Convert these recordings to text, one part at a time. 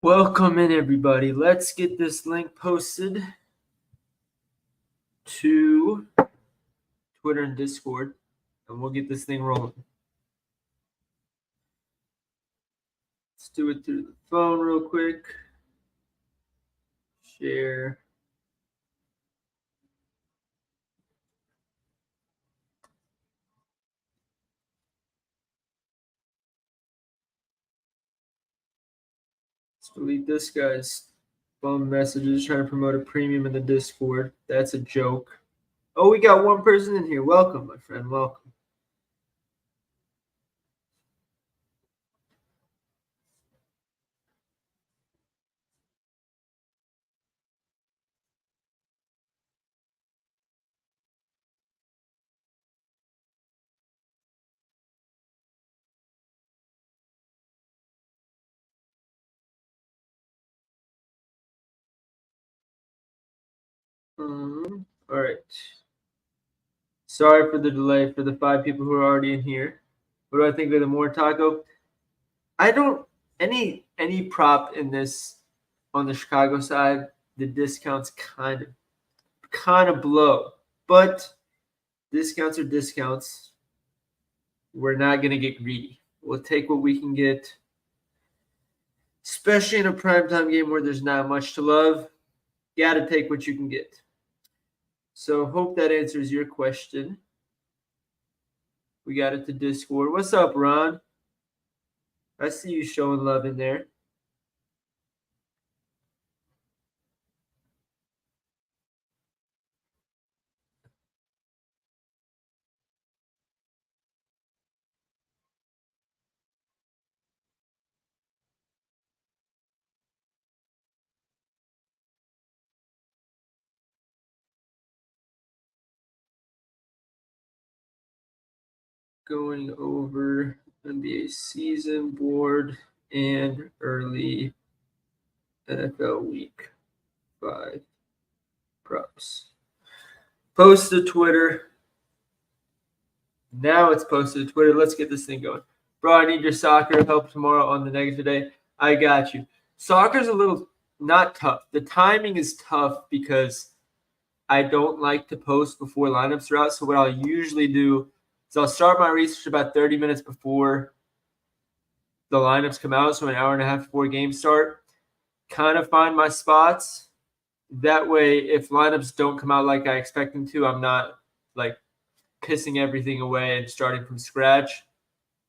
Welcome in, everybody. Let's get this link posted to Twitter and Discord, and we'll get this thing rolling. Let's do it through the phone real quick. Share. Let's delete this guy's phone messages trying to promote a premium in the Discord. That's a joke. Oh, we got one person in here. Welcome, my friend. Welcome. All right. Sorry for the delay for the 5 people who are already in here. What do I think of the More Taco? I don't any prop in this on the Chicago side. The discounts kind of blow, but discounts are discounts. We're not gonna get greedy. We'll take what we can get, especially in a primetime game where there's not much to love. You got to take what you can get. So hope that answers your question. We got it to Discord. What's up, Ron? I see you showing love in there. Going over NBA season board and early NFL week 5 props. Post to Twitter. Now it's posted to Twitter. Let's get this thing going. Bro, I need your soccer help tomorrow on the negative day. I got you. Soccer's a little not tough. The timing is tough because I don't like to post before lineups are out. So what I'll usually do is I'll start my research about 30 minutes before the lineups come out, so an hour and a half before games start. Kind of find my spots. That way, if lineups don't come out like I expect them to, I'm not like pissing everything away and starting from scratch.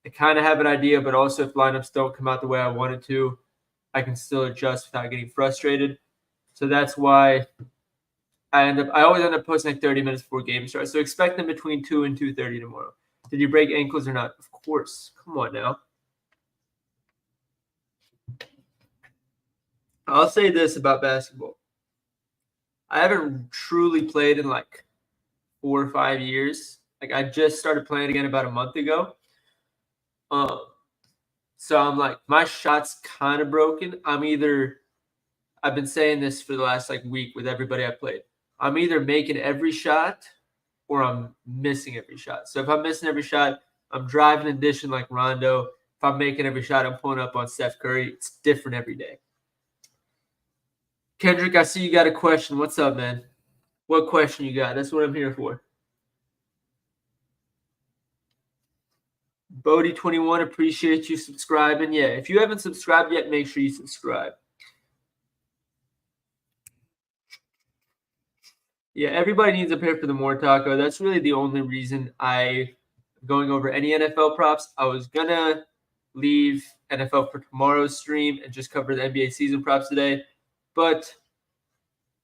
I kind of have an idea, but also if lineups don't come out the way I want it to, I can still adjust without getting frustrated. So that's why I always end up posting like 30 minutes before game starts. So expect them between 2 and 2:30 tomorrow. Did you break ankles or not? Of course. Come on now. I'll say this about basketball. I haven't truly played in like 4 or 5 years. Like I just started playing again about a month ago. So I'm like, my shot's kind of broken. I've been saying this for the last like week with everybody I played. I'm either making every shot or I'm missing every shot. So if I'm missing every shot, I'm driving and dishing like Rondo. If I'm making every shot, I'm pulling up on Steph Curry. It's different every day. Kendrick, I see you got a question. What's up, man? What question you got? That's what I'm here for. Bodie21, appreciate you subscribing. Yeah, if you haven't subscribed yet, make sure you subscribe. Yeah, everybody needs a pair for the More Taco. That's really the only reason I'm going over any NFL props. I was going to leave NFL for tomorrow's stream and just cover the NBA season props today. But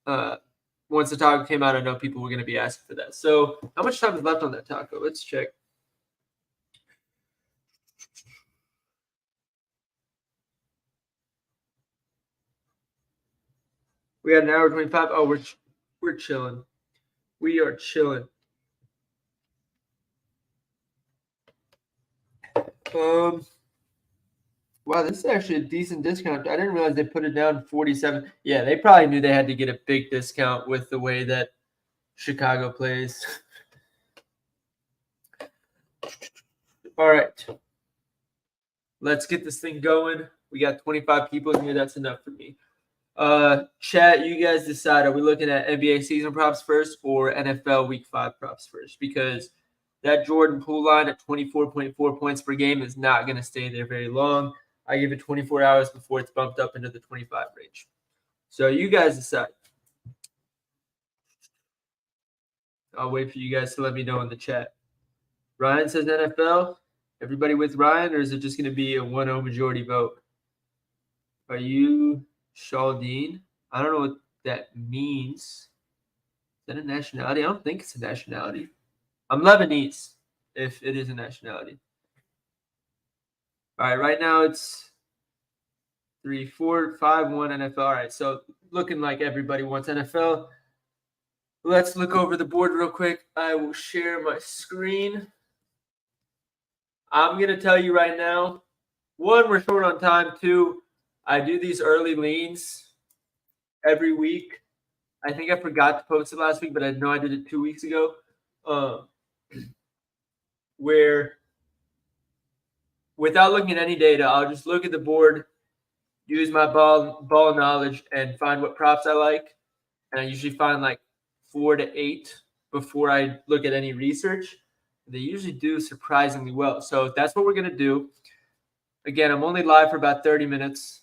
once the taco came out, I know people were going to be asking for that. So how much time is left on that taco? Let's check. We had an hour 25. Oh, we're chilling. We are chilling. Wow, this is actually a decent discount. I didn't realize they put it down 47. Yeah, they probably knew they had to get a big discount with the way that Chicago plays. All right. Let's get this thing going. We got 25 people in here. That's enough for me. Chat, you guys decide. Are we looking at NBA season props first or NFL Week 5 props first? Because that Jordan Poole line at 24.4 points per game is not going to stay there very long. I give it 24 hours before it's bumped up into the 25 range. So you guys decide. I'll wait for you guys to let me know in the chat. Ryan says NFL. Everybody with Ryan, or is it just going to be a 1-0 majority vote? Are you Shaldine? I don't know what that means. Is that a nationality? I don't think it's a nationality. I'm Lebanese, if it is a nationality. All right, right now it's 3, 4, 5, 1 NFL. All right, so looking like everybody wants NFL. Let's look over the board real quick. I will share my screen. I'm going to tell you right now, 1, we're short on time. 2, I do these early leans every week. I think I forgot to post it last week, but I know I did it 2 weeks ago. Where without looking at any data, I'll just look at the board, use my ball knowledge, and find what props I like. And I usually find like 4 to 8 before I look at any research. They usually do surprisingly well. So that's what we're going to do. Again, I'm only live for about 30 minutes.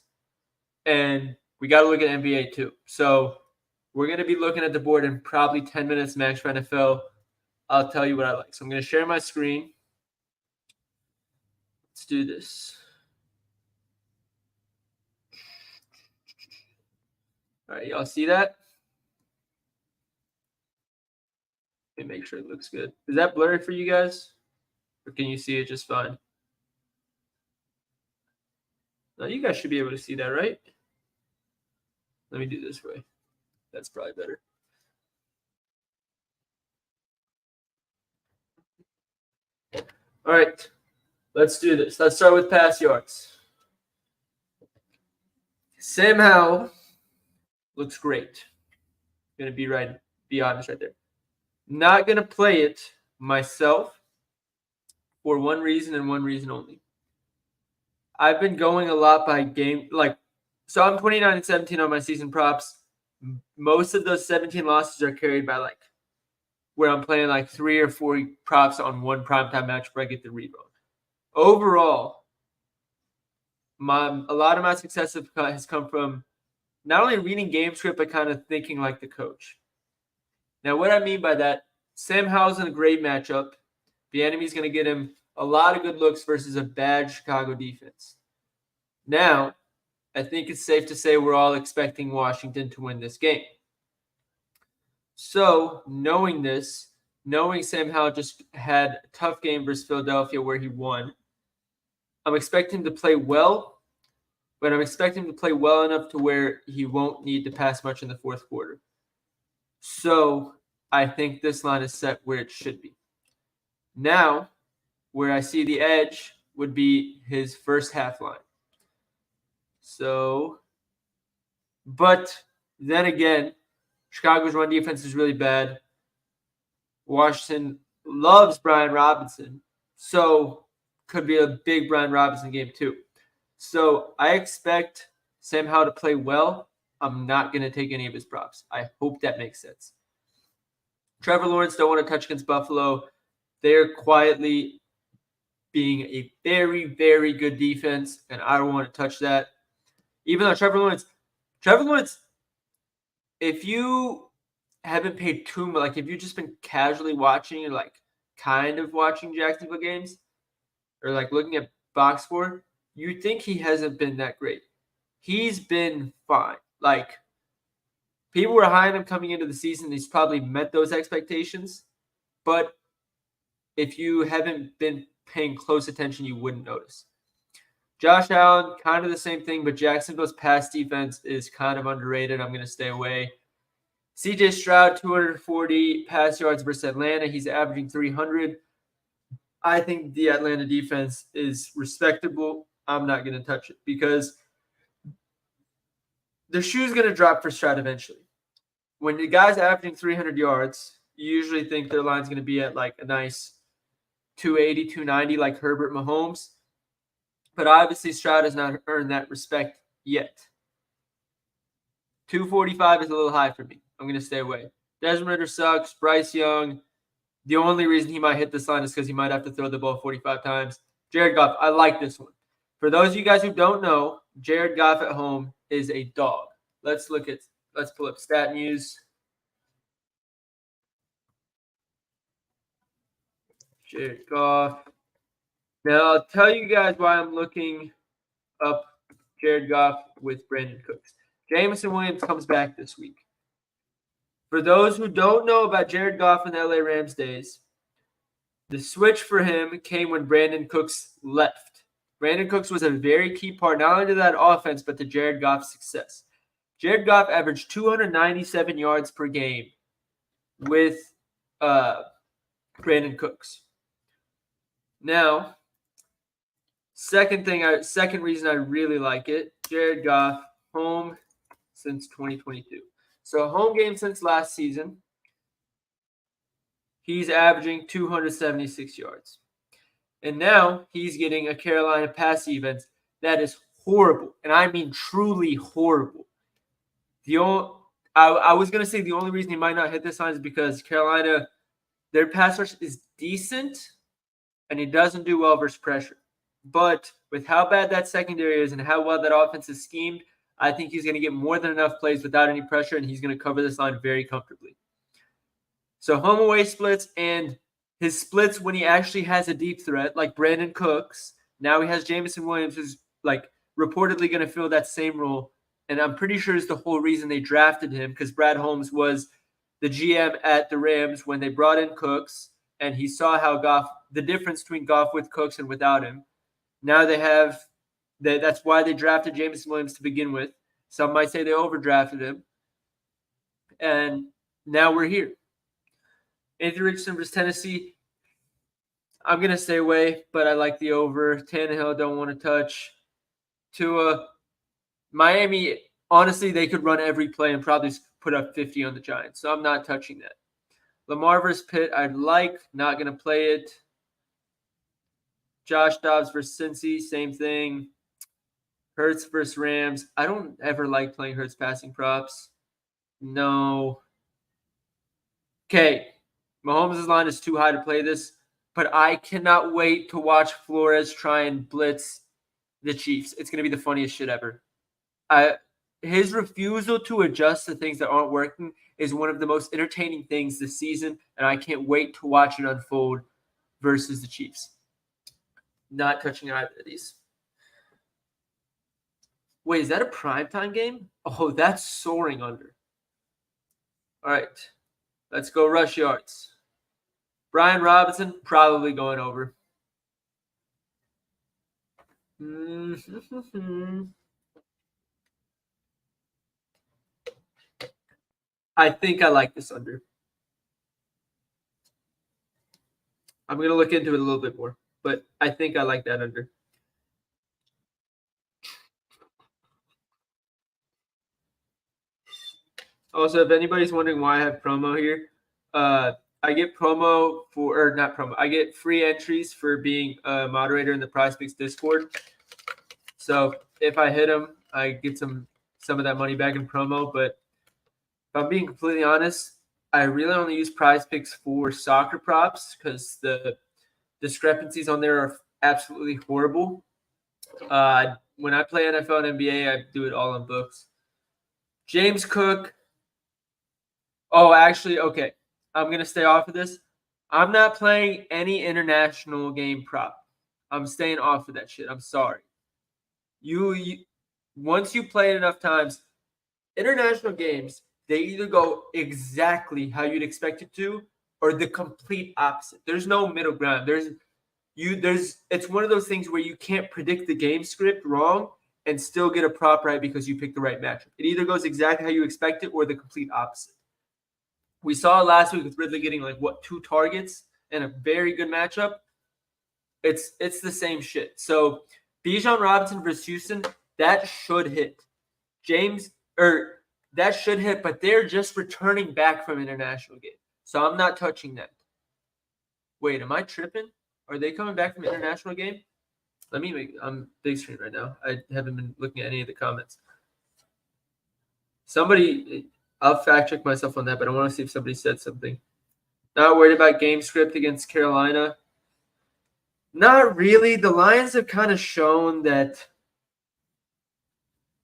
And we got to look at NBA too. So we're going to be looking at the board in probably 10 minutes max for NFL. I'll tell you what I like. So I'm going to share my screen. Let's do this. All right, y'all see that? Let me make sure it looks good. Is that blurry for you guys? Or can you see it just fine? No, you guys should be able to see that, right? Let me do this way. That's probably better. All right, let's do this. Let's start with pass yards. Sam Howell looks great. Going to be honest right there. Not going to play it myself for one reason and one reason only. I've been going a lot by game. So I'm 29-17 on my season props. Most of those 17 losses are carried by where I'm playing 3 or 4 props on one primetime match where I get the rebound. Overall, a lot of my success has come from not only reading game script, but kind of thinking like the coach. Now, what I mean by that, Sam Howell's in a great matchup. The enemy's going to get him a lot of good looks versus a bad Chicago defense. Now, I think it's safe to say we're all expecting Washington to win this game. So, knowing Sam Howell just had a tough game versus Philadelphia where he won, I'm expecting him to play well, but I'm expecting him to play well enough to where he won't need to pass much in the fourth quarter. So, I think this line is set where it should be. Now, where I see the edge would be his first half line. So, but then again, Chicago's run defense is really bad. Washington loves Brian Robinson, so could be a big Brian Robinson game too. So I expect Sam Howell to play well. I'm not going to take any of his props. I hope that makes sense. Trevor Lawrence don't want to touch against Buffalo. They're quietly being a very, very good defense, and I don't want to touch that. Even though Trevor Lawrence, if you haven't paid too much, if you've just been casually watching or kind of watching Jacksonville games or looking at box score, you think he hasn't been that great. He's been fine. People were high on him coming into the season. He's probably met those expectations. But if you haven't been paying close attention, you wouldn't notice. Josh Allen, kind of the same thing, but Jacksonville's pass defense is kind of underrated. I'm going to stay away. CJ Stroud, 240 pass yards versus Atlanta. He's averaging 300. I think the Atlanta defense is respectable. I'm not going to touch it because the shoe's going to drop for Stroud eventually. When the guy's averaging 300 yards, you usually think their line's going to be at a nice 280, 290 like Herbert Mahomes. But obviously, Stroud has not earned that respect yet. 245 is a little high for me. I'm going to stay away. Desmond Ridder sucks. Bryce Young, the only reason he might hit this line is because he might have to throw the ball 45 times. Jared Goff, I like this one. For those of you guys who don't know, Jared Goff at home is a dog. Let's pull up Stat News. Jared Goff. Now, I'll tell you guys why I'm looking up Jared Goff with Brandon Cooks. Jameson Williams comes back this week. For those who don't know about Jared Goff in the LA Rams days, the switch for him came when Brandon Cooks left. Brandon Cooks was a very key part, not only to that offense, but to Jared Goff's success. Jared Goff averaged 297 yards per game with Brandon Cooks. Now, second reason I really like it, Jared Goff, home since 2022. So home game since last season, he's averaging 276 yards. And now he's getting a Carolina pass defense that is horrible. And I mean truly horrible. I was going to say the only reason he might not hit this line is because Carolina, their pass rush is decent, and he doesn't do well versus pressure. But with how bad that secondary is and how well that offense is schemed, I think he's going to get more than enough plays without any pressure, and he's going to cover this line very comfortably. So home away splits and his splits when he actually has a deep threat, like Brandon Cooks. Now he has Jameson Williams, who's like reportedly going to fill that same role. And I'm pretty sure it's the whole reason they drafted him, because Brad Holmes was the GM at the Rams when they brought in Cooks, and he saw how the difference between Goff with Cooks and without him. Now that's why they drafted Jameson Williams to begin with. Some might say they overdrafted him. And now we're here. Anthony Richardson versus Tennessee. I'm going to stay away, but I like the over. Tannehill, don't want to touch. Tua. Miami, honestly, they could run every play and probably put up 50 on the Giants. So I'm not touching that. Lamar versus Pitt, I'd like. Not going to play it. Josh Dobbs versus Cincy, same thing. Hurts versus Rams. I don't ever like playing Hurts passing props. No. Okay. Mahomes' line is too high to play this, but I cannot wait to watch Flores try and blitz the Chiefs. It's going to be the funniest shit ever. His refusal to adjust to things that aren't working is one of the most entertaining things this season, and I can't wait to watch it unfold versus the Chiefs. Not touching either of these. Wait, is that a primetime game? Oh, that's soaring under. All right. Let's go rush yards. Brian Robinson, probably going over. I think I like this under. I'm going to look into it a little bit more, but I think I like that under. Also, if anybody's wondering why I have promo here, I get I get free entries for being a moderator in the PrizePicks Discord. So if I hit them, I get some of that money back in promo. But if I'm being completely honest, I really only use PrizePicks for soccer props because the discrepancies on there are absolutely horrible. When I play NFL and NBA, I do it all on books. James Cook. Oh, actually, okay. I'm going to stay off of this. I'm not playing any international game prop. I'm staying off of that shit. I'm sorry. You once you play it enough times, international games, they either go exactly how you'd expect it to or the complete opposite. There's no middle ground. It's one of those things where you can't predict the game script wrong and still get a prop right because you picked the right matchup. It either goes exactly how you expect it or the complete opposite. We saw last week with Ridley getting 2 targets and a very good matchup. It's the same shit. So Bijan Robinson versus Houston, that should hit. That should hit, but they're just returning back from international game. So I'm not touching that. Wait, am I tripping? Are they coming back from international game? I'm big screen right now. I haven't been looking at any of the comments. Somebody, I'll fact check myself on that, but I want to see if somebody said something. Not worried about game script against Carolina. Not really. The Lions have kind of shown that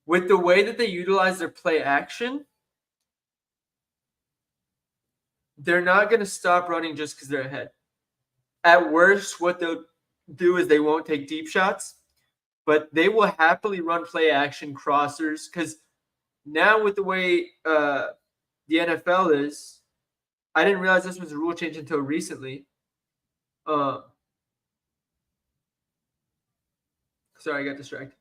with the way that they utilize their play action, they're not going to stop running just because they're ahead. At worst, what they'll do is they won't take deep shots, but they will happily run play action crossers because now with the way the NFL is, I didn't realize this was a rule change until recently. Sorry, I got distracted.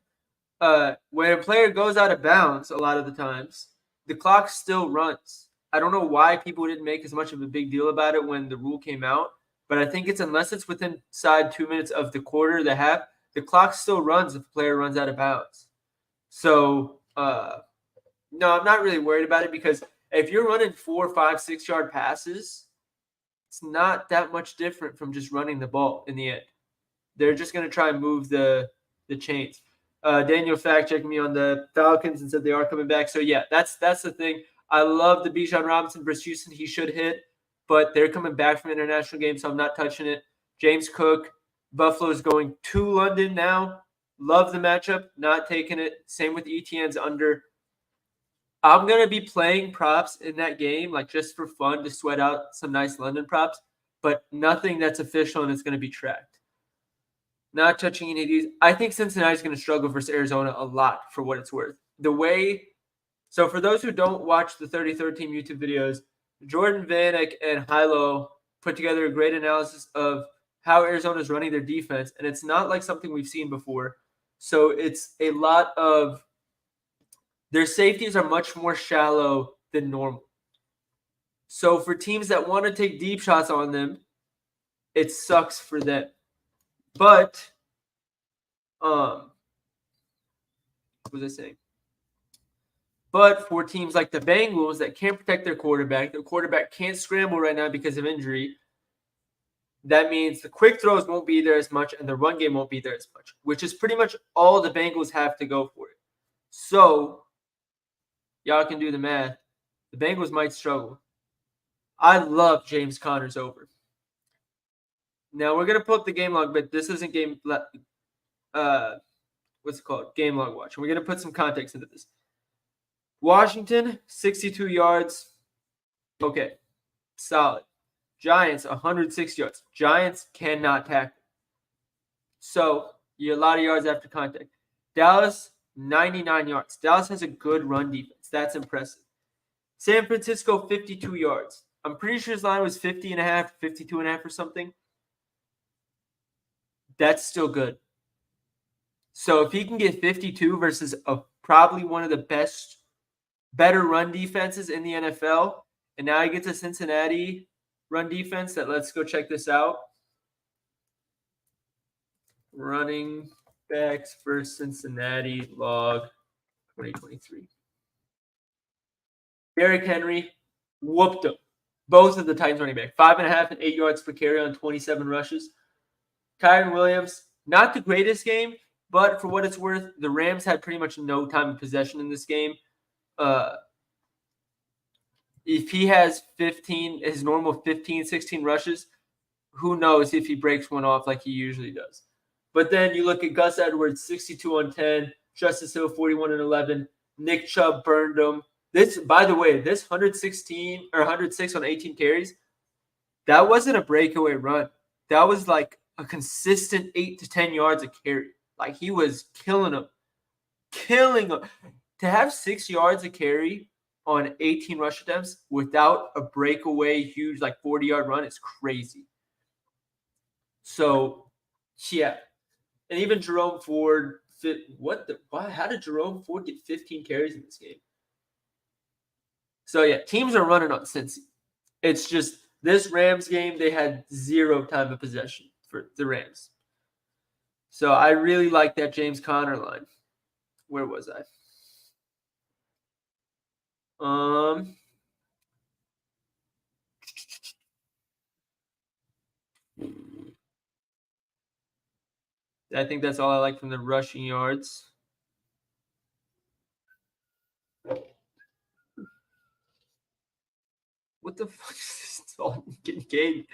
When a player goes out of bounds, a lot of the times, the clock still runs. I don't know why people didn't make as much of a big deal about it when the rule came out, but I think it's unless it's within inside 2 minutes of the quarter, the half, the clock still runs if a player runs out of bounds. So, no, I'm not really worried about it because if you're running 4, 5, 6 yard passes, it's not that much different from just running the ball in the end. They're just going to try and move the chains. Daniel fact checked me on the Falcons and said they are coming back. So yeah, that's the thing. I love the Bijan Robinson versus Houston. He should hit, but they're coming back from international games, so I'm not touching it. James Cook, Buffalo's going to London now. Love the matchup, not taking it. Same with ETN's under. I'm going to be playing props in that game, like just for fun to sweat out some nice London props, but nothing that's official and it's going to be tracked. Not touching any of these. I think Cincinnati's going to struggle versus Arizona a lot for what it's worth. So for those who don't watch the 33rd Team YouTube videos, Jordan Vanek and Hilo put together a great analysis of how Arizona's running their defense, and it's not like something we've seen before. So it's a lot of their safeties are much more shallow than normal. So for teams that want to take deep shots on them, it sucks for them. But what was I saying? But for teams like the Bengals that can't protect their quarterback can't scramble right now because of injury. That means the quick throws won't be there as much and the run game won't be there as much, which is pretty much all the Bengals have to go for it. So y'all can do the math. The Bengals might struggle. I love James Conner's over. Now we're gonna pull up the game log, but this isn't game. What's it called? Game log watch. And we're gonna put some context into this. Washington, 62 yards. Okay, solid. Giants, 106 yards. Giants cannot tackle. So you're a lot of yards after contact. Dallas, 99 yards. Dallas has a good run defense. That's impressive. San Francisco, 52 yards. I'm pretty sure his line was 50 and a half, 52 and a half or something. That's still good. So if he can get 52 versus probably one of the better run defenses in the NFL, and now he gets a Cincinnati run defense let's go check this out. Running backs for Cincinnati log 2023. Derrick Henry whooped him. Both of the Titans running back. 5.5 and 8 yards per carry on 27 rushes. Kyren Williams, not the greatest game, but for what it's worth, the Rams had pretty much no time of possession in this game. If he has his normal 15, 16 rushes, who knows if he breaks one off like he usually does. But then you look at Gus Edwards, 62 on 10, Justice Hill, 41 and 11. Nick Chubb burned him. This, by the way, this 116 or 106 on 18 carries, that wasn't a breakaway run. That was like a consistent 8 to 10 yards a carry. Like he was killing them. To have 6 yards a carry on 18 rush attempts without a breakaway huge like 40-yard run is crazy. So, yeah. And even Jerome Ford how did Jerome Ford get 15 carries in this game? So, yeah, teams are running on Cincy. It's just this Rams game, they had 0 time of possession for the Rams. So, I really like that James Conner line. Where was I? I think that's all I like from the rushing yards. What the fuck is this Dalton Kincaid?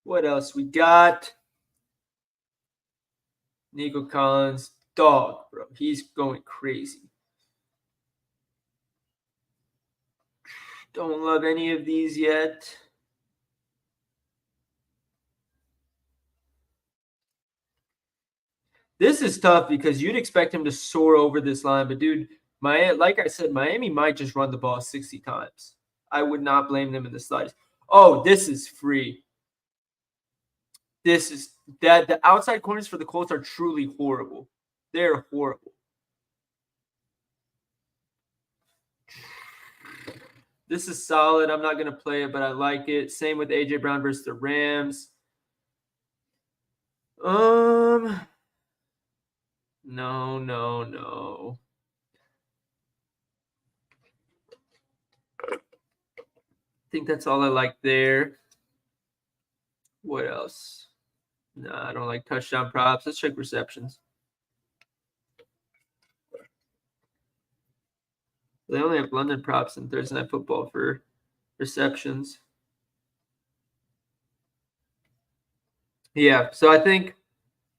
What else we got? Nico Collins, dog, bro. He's going crazy. Don't love any of these yet. This is tough because you'd expect him to soar over this line, but dude, like I said, Miami might just run the ball 60 times. I would not blame them in the slightest. Oh, this is free. This is that the outside corners for the Colts are truly horrible. They're horrible. This is solid. I'm not going to play it, but I like it. Same with AJ Brown versus the Rams. No. I think that's all I like there. What else? No, I don't like touchdown props. Let's check receptions. They only have London props in Thursday Night Football for receptions. Yeah, so I think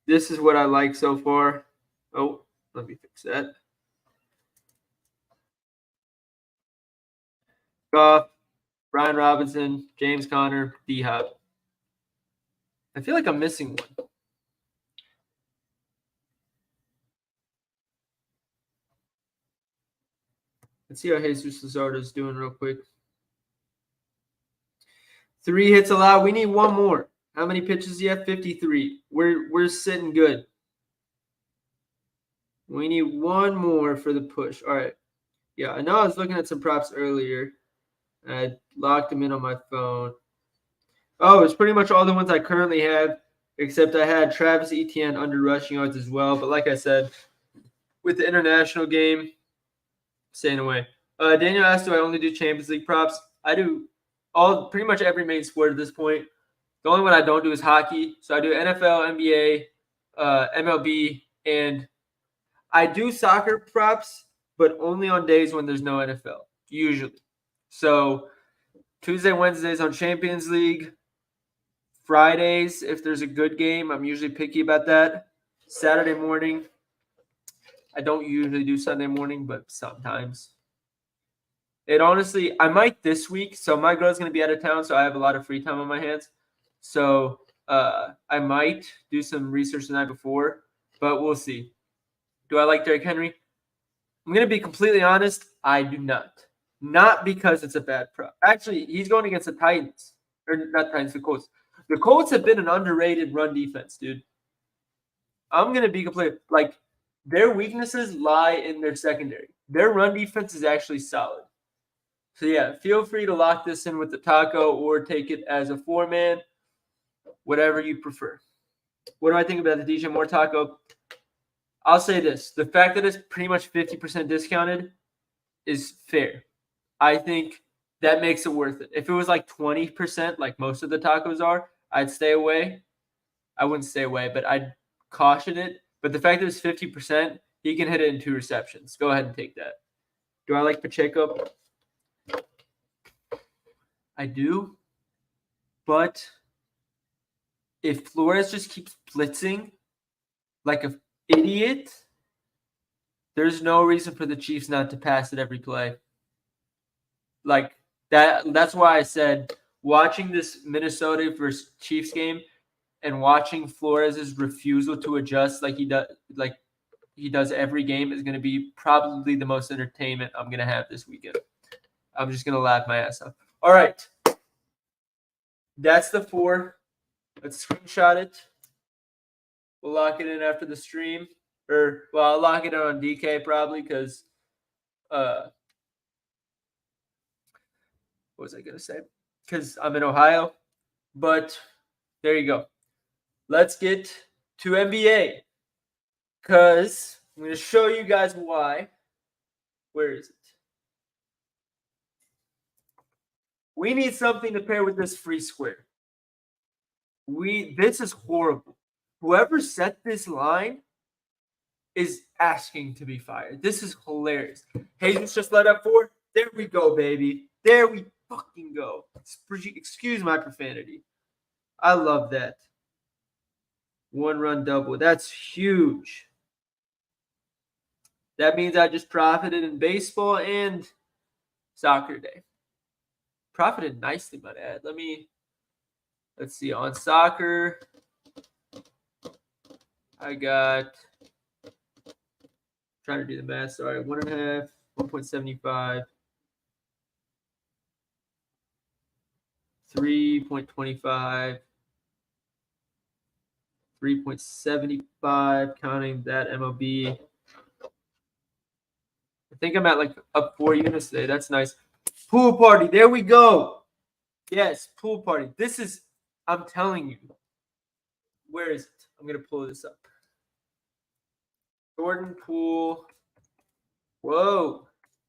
this is what I like so far. Oh, let me fix that. Goff, Brian Robinson, James Conner, D-Hop. I feel like I'm missing one. Let's see how Jesus Luzardo is doing real quick. 3 hits allowed. We need one more. How many pitches do you have? 53. We're sitting good. We need one more for the push. All right. Yeah, I know I was looking at some props earlier. I locked them in on my phone. Oh, it's pretty much all the ones I currently have, except I had Travis Etienne under rushing yards as well. But like I said, with the international game, staying away. Daniel asked, do I only do Champions League props? I do pretty much every main sport at this point. The only one I don't do is hockey. So I do NFL, NBA, MLB, and I do soccer props, but only on days when there's no NFL, usually. So Tuesday, Wednesdays on Champions League. Fridays, if there's a good game, I'm usually picky about that. Saturday morning, I don't usually do Sunday morning, but sometimes. It honestly, I might this week. So my girl's going to be out of town, so I have a lot of free time on my hands. So I might do some research the night before, but we'll see. Do I like Derrick Henry? I'm going to be completely honest. I do not. Not because it's a bad prop. Actually, he's going against the Titans. Or not Titans, the Colts. The Colts have been an underrated run defense, dude. I'm going to be completely like their weaknesses lie in their secondary. Their run defense is actually solid. So, yeah, feel free to lock this in with the taco or take it as a 4-man, whatever you prefer. What do I think about the DJ Moore taco? I'll say this. The fact that it's pretty much 50% discounted is fair. I think that makes it worth it. If it was like 20%, like most of the tacos are, I'd stay away. I wouldn't stay away, but I'd caution it. But the fact that it's 50%, he can hit it in 2 receptions. Go ahead and take that. Do I like Pacheco? I do. But if Flores just keeps blitzing like an idiot, there's no reason for the Chiefs not to pass it every play. Like that's why I said watching this Minnesota versus Chiefs game and watching Flores' refusal to adjust like he does every game is going to be probably the most entertainment I'm going to have this weekend. I'm just going to laugh my ass off. All right. That's the 4. Let's screenshot it. We'll lock it in after the stream. I'll lock it in on DK probably because what was I going to say? Because I'm in Ohio. But there you go. Let's get to NBA because I'm going to show you guys why. Where is it? We need something to pair with this free square. This is horrible. Whoever set this line is asking to be fired. This is hilarious. Jesus just let up 4. There we go, baby. There we fucking go. Excuse my profanity. I love that. 1-run double. That's huge. That means I just profited in baseball and soccer day. Profited nicely, might add. Let's see. On soccer, I got, trying to do the math, sorry, 1.5, 1.75, 3.25, 3.75, counting that MLB. I think I'm at like up 4 units today. That's nice. Pool party. There we go. Yes, pool party. This is, I'm telling you. Where is it? I'm going to pull this up. Jordan Poole. Whoa.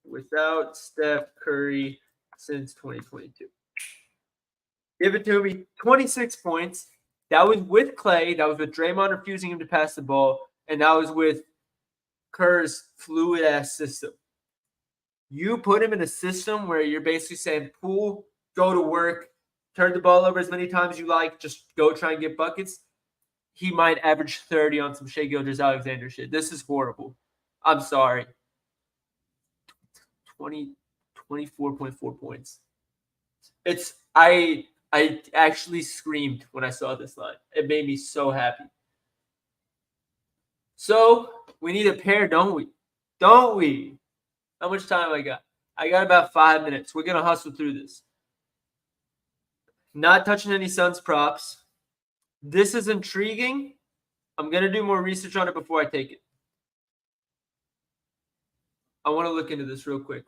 Without Steph Curry since 2022. Give it to me. 26 points. That was with Clay. That was with Draymond refusing him to pass the ball. And that was with Kerr's fluid-ass system. You put him in a system where you're basically saying, Poole, go to work, turn the ball over as many times as you like, just go try and get buckets. He might average 30 on some Shai Gilgeous-Alexander shit. This is horrible. I'm sorry. 24.4 points. I actually screamed when I saw this line. It made me so happy. So, we need a pair, don't we? Don't we? How much time I got? I got about 5 minutes. We're going to hustle through this. Not touching any Suns props. This is intriguing. I'm going to do more research on it before I take it. I want to look into this real quick.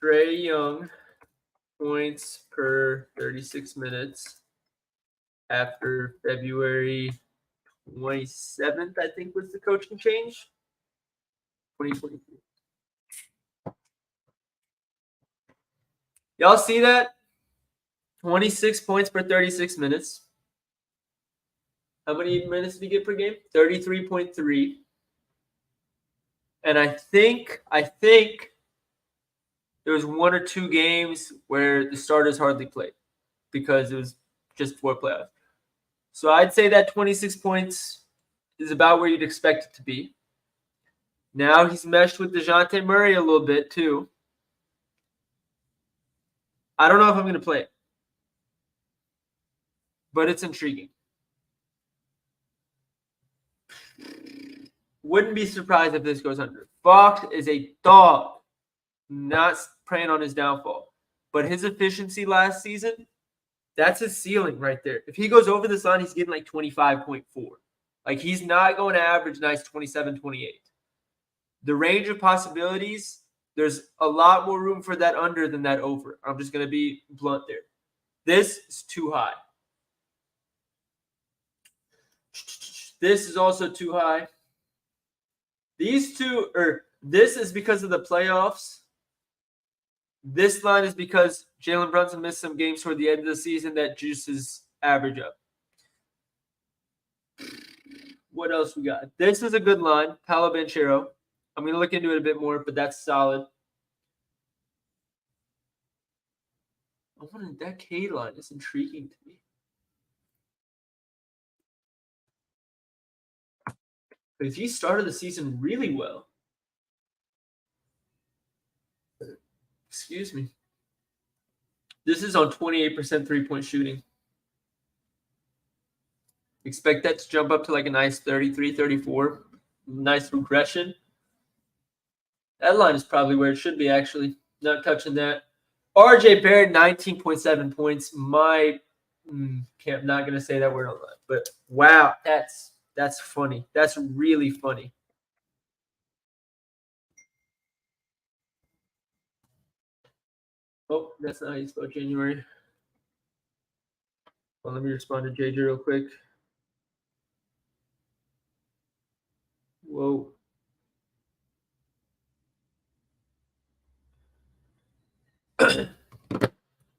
Trae Young, points per 36 minutes after February 27th, I think was the coaching change. 2023. Y'all see that? 26 points per 36 minutes. How many minutes did he get per game? 33.3. And I think there was 1 or 2 games where the starters hardly played because it was just 4 playoffs. So I'd say that 26 points is about where you'd expect it to be. Now he's meshed with DeJounte Murray a little bit too. I don't know if I'm going to play it, but it's intriguing. Wouldn't be surprised if this goes under. Fox is a dog, not preying on his downfall. But his efficiency last season, that's his ceiling right there. If he goes over this line, he's getting like 25.4. Like he's not going to average nice 27, 28. The range of possibilities, there's a lot more room for that under than that over. I'm just going to be blunt there. This is too high. This is also too high. These two this is because of the playoffs. This line is because Jalen Brunson missed some games toward the end of the season that juices average up. What else we got? This is a good line, Paolo Banchero. I'm going to look into it a bit more, but that's solid. I wanted that K line. It's intriguing to me. Because he started the season really well. Excuse me. This is on 28% three-point shooting. Expect that to jump up to like a nice 33, 34. Nice regression. That line is probably where it should be, actually. Not touching that. RJ Barrett, 19.7 points. Not going to say that word on that. But wow, that's funny. That's really funny. Oh, that's not how you spell January. Well, let me respond to JJ real quick. Whoa.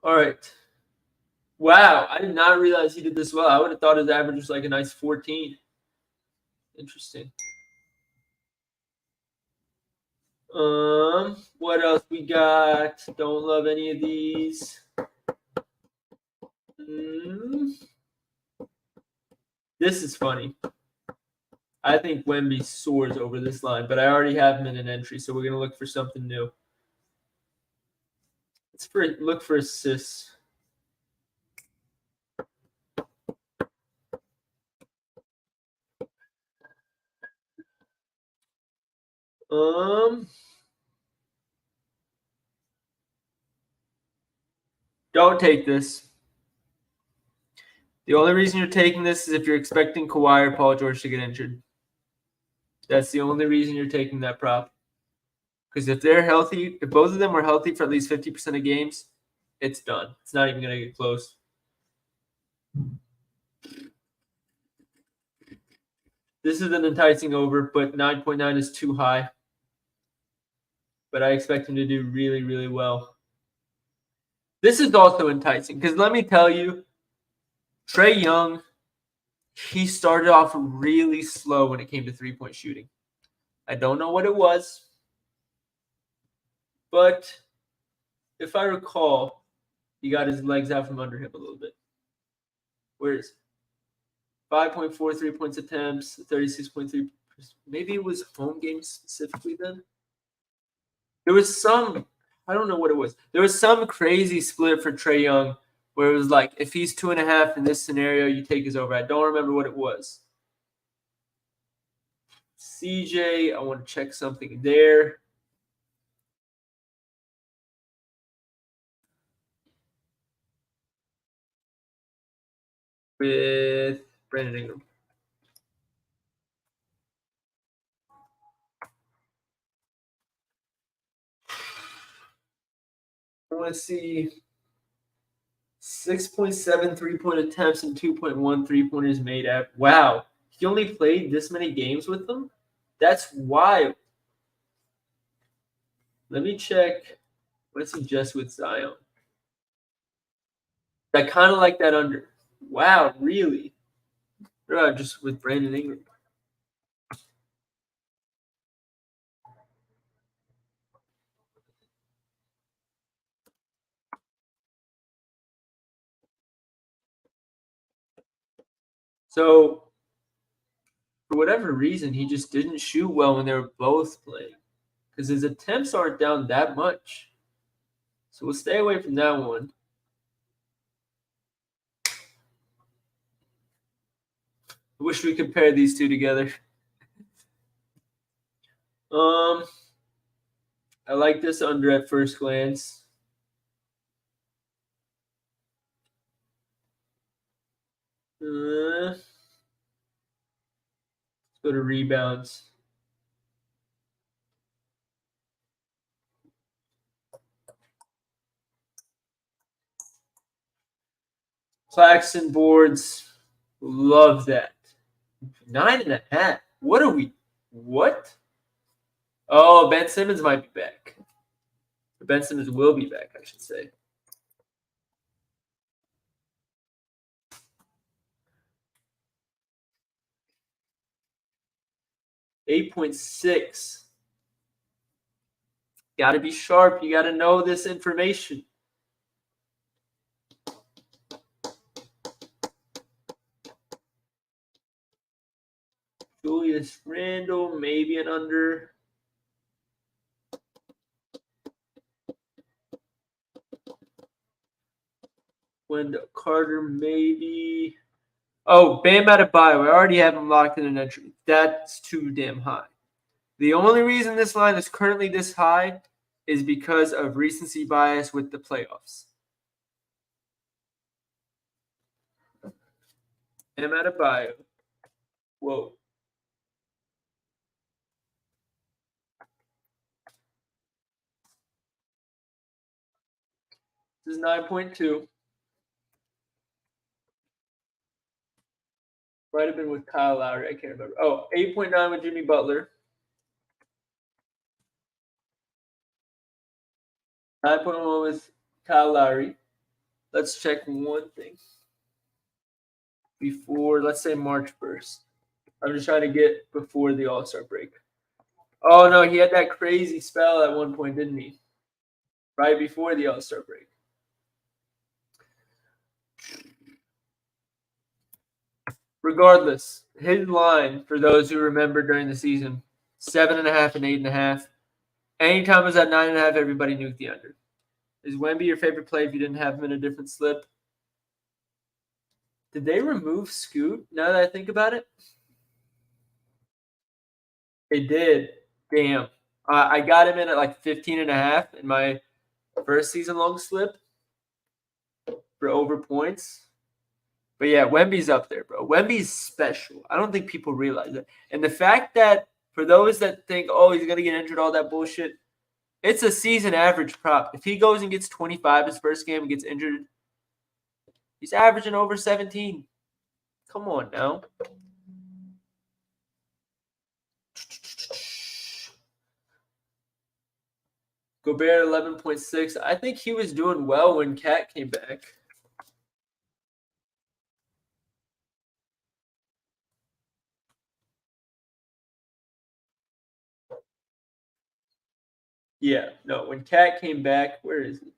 All right. Wow, I did not realize he did this well. I would have thought his average was like a nice 14. Interesting. What else we got? Don't love any of these. This is funny. I think Wemby soars over this line, but I already have him in an entry, so we're gonna look for something new. Look for assists. Don't take this. The only reason you're taking this is if you're expecting Kawhi or Paul George to get injured. That's the only reason you're taking that prop. Because if they're healthy, if both of them were healthy for at least 50% of games, it's done. It's not even going to get close. This is an enticing over, but 9.9 is too high. But I expect him to do really, really well. This is also enticing because let me tell you, Trae Young, he started off really slow when it came to three-point shooting. I don't know what it was, but if I recall, he got his legs out from under him a little bit. Where is it? 5.4 3-point attempts, 36.3. Maybe it was home games specifically then. There was some, I don't know what it was. There was some crazy split for Trae Young where it was like, if he's 2.5 in this scenario, you take his over. I don't remember what it was. CJ, I want to check something there. With Brandon Ingram. I want to see 6.7 3-point attempts and 2.1 3-pointers made at. Wow. He only played this many games with them? That's wild. Let me check. What's he just with Zion? I kind of like that under. Wow, really? What about just with Brandon Ingram? So, for whatever reason, he just didn't shoot well when they were both playing because his attempts aren't down that much. So, we'll stay away from that one. I wish we could pair these two together. I like this under at first glance. Let's go to rebounds. Claxton boards. Love that. 9.5. What are we? What? Oh, Ben Simmons might be back. Ben Simmons will be back, I should say. $8.6. Got to be sharp. You got to know this information. Julius Randle, maybe an under. Wendell Carter, maybe. Oh, Bam Adebayo. I already have him locked in an entry. That's too damn high. The only reason this line is currently this high is because of recency bias with the playoffs. Bam Adebayo. Whoa. This is 9.2. Might have been with Kyle Lowry. I can't remember. Oh, 8.9 with Jimmy Butler. 9.1 with Kyle Lowry. Let's check one thing before, let's say March 1st. I'm just trying to get before the All-Star break. Oh, no, he had that crazy spell at one point, didn't he? Right before the All-Star break. Regardless, his line, for those who remember during the season, 7.5 and 8.5. Anytime it was at 9.5, everybody nuked the under. Is Wemby your favorite play if you didn't have him in a different slip? Did they remove Scoot now that I think about it? They did. Damn. I got him in at like 15.5 in my first season long slip for over points. But yeah, Wemby's up there, bro. Wemby's special. I don't think people realize it. And the fact that for those that think, oh, he's going to get injured, all that bullshit, it's a season average prop. If he goes and gets 25 his first game and gets injured, he's averaging over 17. Come on now. Gobert 11.6. I think he was doing well when Cat came back. Yeah, no, when Cat came back, where is he?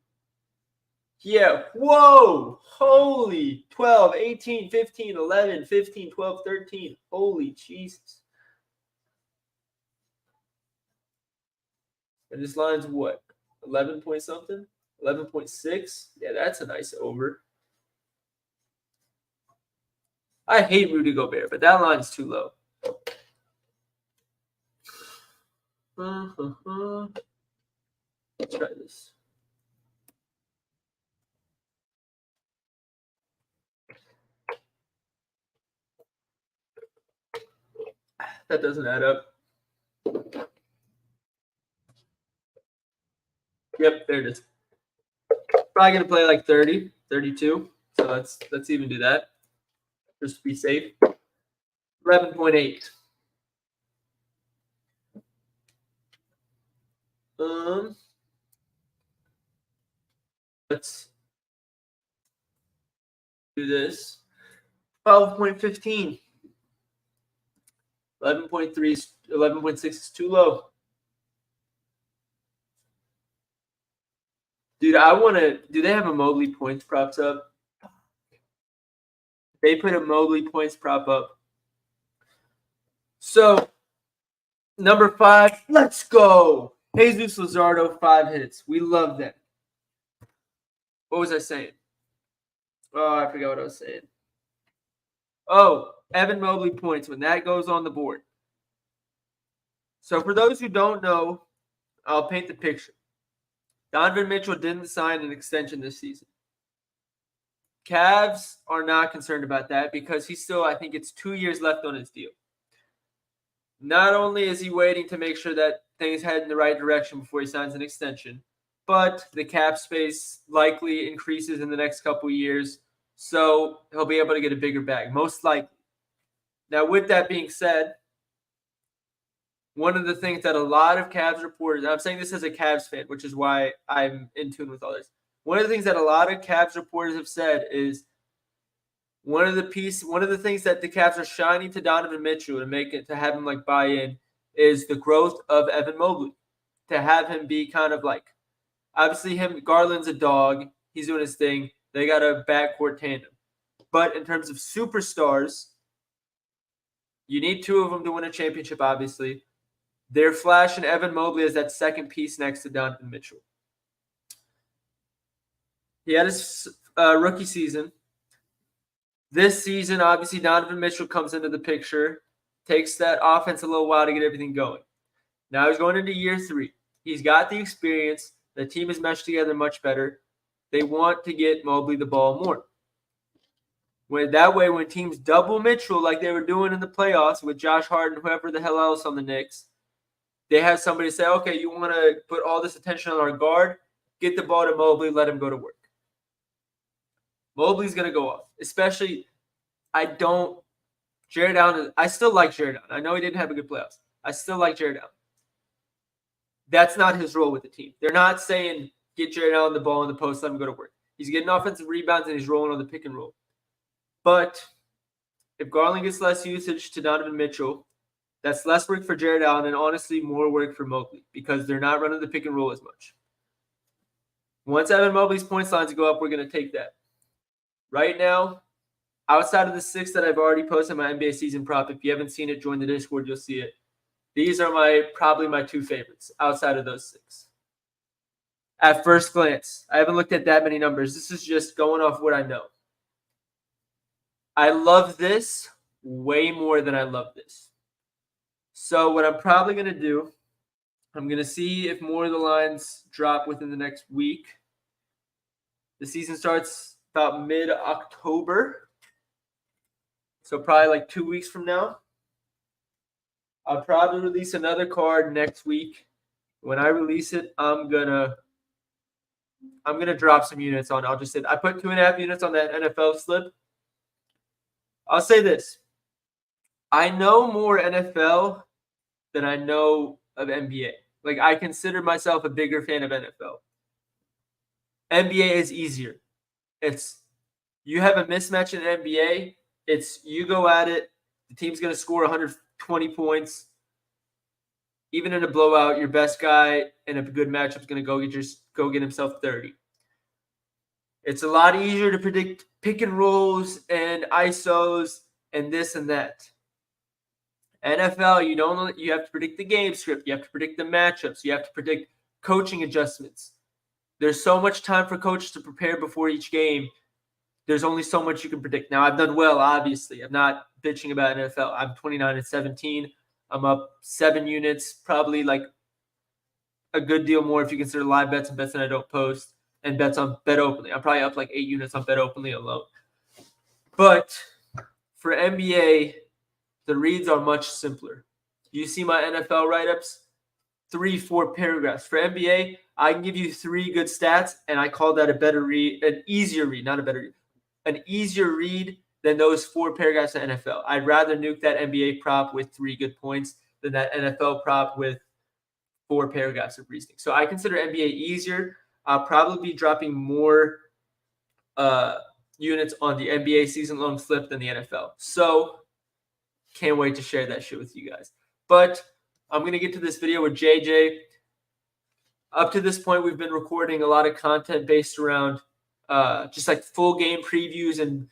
Yeah, whoa! Holy 12, 18, 15, 11, 15, 12, 13. Holy Jesus. And this line's what? 11 point something? 11.6? Yeah, that's a nice over. I hate Rudy Gobert, but that line's too low. Let's try this. That doesn't add up. Yep, there it is. Probably going to play like 30, 32. So let's even do that. Just to be safe. 11.8. Let's do this. 12.15. 11.3, 11.6 is too low. Dude, I want to. Do they have a Mobley points props up? They put a Mobley points prop up. So, number 5, let's go. Jesus Luzardo, 5 hits. We love that. What was I saying? Oh, I forgot what I was saying. Oh, Evan Mobley points when that goes on the board. So, for those who don't know, I'll paint the picture. Donovan Mitchell didn't sign an extension this season. Cavs are not concerned about that because he's still, I think it's 2 years left on his deal. Not only is he waiting to make sure that things head in the right direction before he signs an extension, but the cap space likely increases in the next couple years, so he'll be able to get a bigger bag, most likely. Now, with that being said, one of the things that a lot of Cavs reporters, and I'm saying this as a Cavs fan, which is why I'm in tune with all this. One of the things that a lot of Cavs reporters have said is one of the things that the Cavs are shining to Donovan Mitchell to have him like buy in is the growth of Evan Mobley. To have him be kind of like, obviously Garland's a dog. He's doing his thing. They got a backcourt tandem. But in terms of superstars, you need 2 of them to win a championship, obviously. They're flashing Evan Mobley as that second piece next to Donovan Mitchell. He had his rookie season. This season, obviously, Donovan Mitchell comes into the picture, takes that offense a little while to get everything going. Now he's going into year 3. He's got the experience. The team is meshed together much better. They want to get Mobley the ball more. That way, when teams double Mitchell like they were doing in the playoffs with Josh Hart and whoever the hell else on the Knicks, they have somebody say, okay, you want to put all this attention on our guard? Get the ball to Mobley, let him go to work. Mobley's going to go off. Especially, Jared Allen, I still like Jared Allen. I know he didn't have a good playoffs. I still like Jared Allen. That's not his role with the team. They're not saying, get Jared Allen the ball in the post, let him go to work. He's getting offensive rebounds, and he's rolling on the pick and roll. But if Garland gets less usage to Donovan Mitchell, that's less work for Jared Allen and honestly more work for Mobley because they're not running the pick and roll as much. Once Evan Mobley's points lines go up, we're going to take that. Right now, outside of the 6 that I've already posted my NBA season prop, if you haven't seen it, join the Discord, you'll see it. These are probably my 2 favorites outside of those 6. At first glance, I haven't looked at that many numbers. This is just going off what I know. I love this way more than I love this. So what I'm probably going to do, I'm going to see if more of the lines drop within the next week. The season starts about mid-October. So probably like 2 weeks from now. I'll probably release another card next week. When I release it, I'm gonna drop some units on. I'll just say I put 2.5 units on that NFL slip. I'll say this. I know more NFL than I know of NBA. Like, I consider myself a bigger fan of NFL. NBA is easier. It's you have a mismatch in the NBA. It's you go at it. The team's going to score 120 points. Even in a blowout, your best guy in a good matchup is going to go get himself 30. It's a lot easier to predict pick and rolls and ISOs and this and that. NFL, you have to predict the game script. You have to predict the matchups. You have to predict coaching adjustments. There's so much time for coaches to prepare before each game. There's only so much you can predict. Now, I've done well, obviously. I'm not bitching about NFL. I'm 29-17. I'm up 7 units, probably like a good deal more if you consider live bets and bets that I don't post and bets on Bet Openly. I'm probably up like 8 units on Bet Openly alone. But for NBA, the reads are much simpler. You see my NFL write-ups, 3-4 paragraphs. For NBA, I can give you 3 good stats, and I call that a better read, an easier read, not a better read, an easier read than those 4 paragraphs in NFL. I'd rather nuke that NBA prop with 3 good points than that NFL prop with 4 paragraphs of reasoning. So I consider NBA easier. I'll probably be dropping more units on the NBA season-long slip than the NFL. So can't wait to share that shit with you guys. But I'm going to get to this video with JJ. Up to this point, we've been recording a lot of content based around just like full game previews and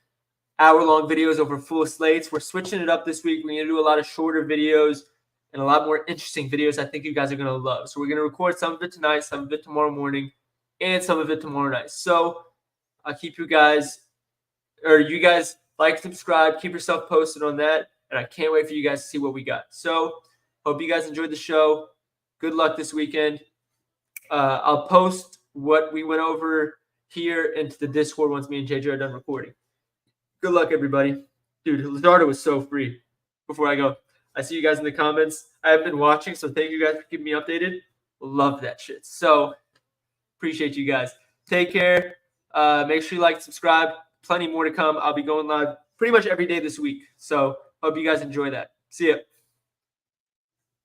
hour-long videos over full slates. We're switching it up this week. We're going to do a lot of shorter videos and a lot more interesting videos I think you guys are going to love. So we're going to record some of it tonight, some of it tomorrow morning, and some of it tomorrow night. So I'll keep you guys like, subscribe, keep yourself posted on that. And I can't wait for you guys to see what we got. So hope you guys enjoyed the show. Good luck this weekend. I'll post what we went over here into the Discord once me and JJ are done recording. Good luck, everybody. Dude, Lizardo was so free. Before I go, I see you guys in the comments. I have been watching, so thank you guys for keeping me updated. Love that shit. So appreciate you guys. Take care. Make sure you like, subscribe. Plenty more to come. I'll be going live pretty much every day this week. So hope you guys enjoy that. See ya.